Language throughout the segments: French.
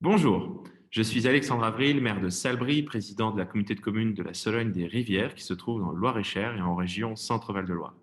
Bonjour, je suis Alexandre Avril, maire de Salbris, président de la communauté de communes de la Sologne des Rivières qui se trouve dans le Loir-et-Cher et en région Centre-Val de Loire.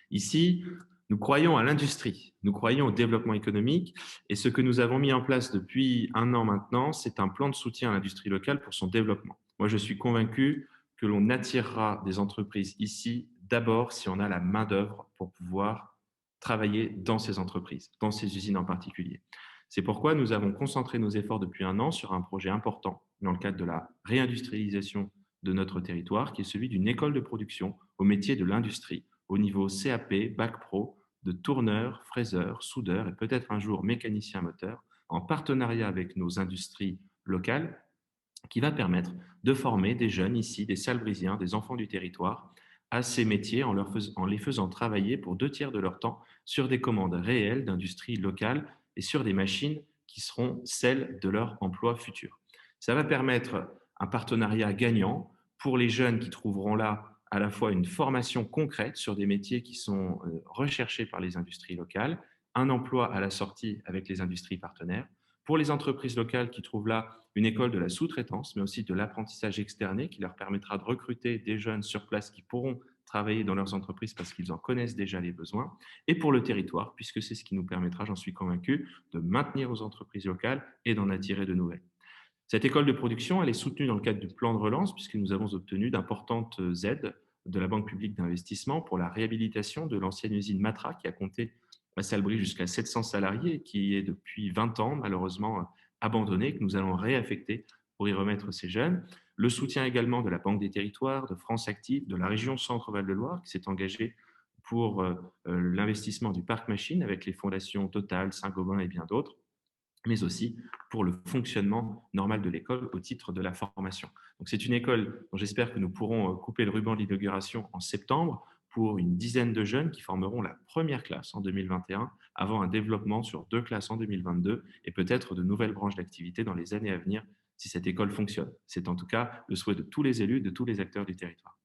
Ici, nous croyons à l'industrie, nous croyons au développement économique et ce que nous avons mis en place depuis un an maintenant, c'est un plan de soutien à l'industrie locale pour son développement. Moi, je suis convaincu que l'on attirera des entreprises ici d'abord si on a la main-d'œuvre pour pouvoir travailler dans ces entreprises, dans ces usines en particulier. C'est pourquoi nous avons concentré nos efforts depuis un an sur un projet important dans le cadre de la réindustrialisation de notre territoire, qui est celui d'une école de production au métier de l'industrie, au niveau CAP, Bac Pro, de tourneur, fraiseur, soudeur et peut-être un jour mécanicien moteur, en partenariat avec nos industries locales, qui va permettre de former des jeunes ici, des Salbrisiens, des enfants du territoire, à ces métiers en les faisant travailler pour 2 tiers de leur temps sur des commandes réelles d'industries locales et sur des machines qui seront celles de leur emploi futur. Ça va permettre un partenariat gagnant pour les jeunes qui trouveront là à la fois une formation concrète sur des métiers qui sont recherchés par les industries locales, un emploi à la sortie avec les industries partenaires, pour les entreprises locales qui trouvent là une école de la sous-traitance, mais aussi de l'apprentissage externé qui leur permettra de recruter des jeunes sur place qui pourront travailler dans leurs entreprises parce qu'ils en connaissent déjà les besoins, et pour le territoire, puisque c'est ce qui nous permettra, j'en suis convaincu, de maintenir nos entreprises locales et d'en attirer de nouvelles. Cette école de production, elle est soutenue dans le cadre du plan de relance, puisque nous avons obtenu d'importantes aides de la Banque publique d'investissement pour la réhabilitation de l'ancienne usine Matra, qui a compté à Salbris jusqu'à 700 salariés et qui est depuis 20 ans malheureusement abandonnée, que nous allons réaffecter pour y remettre ces jeunes. Le soutien également de la Banque des Territoires, de France Active, de la région Centre-Val de Loire, qui s'est engagée pour l'investissement du parc machine avec les fondations Total, Saint-Gobain et bien d'autres, mais aussi pour le fonctionnement normal de l'école au titre de la formation. Donc c'est une école dont j'espère que nous pourrons couper le ruban de l'inauguration en septembre pour une dizaine de jeunes qui formeront la première classe en 2021, avant un développement sur 2 classes en 2022 et peut-être de nouvelles branches d'activité dans les années à venir si cette école fonctionne. C'est en tout cas le souhait de tous les élus, de tous les acteurs du territoire.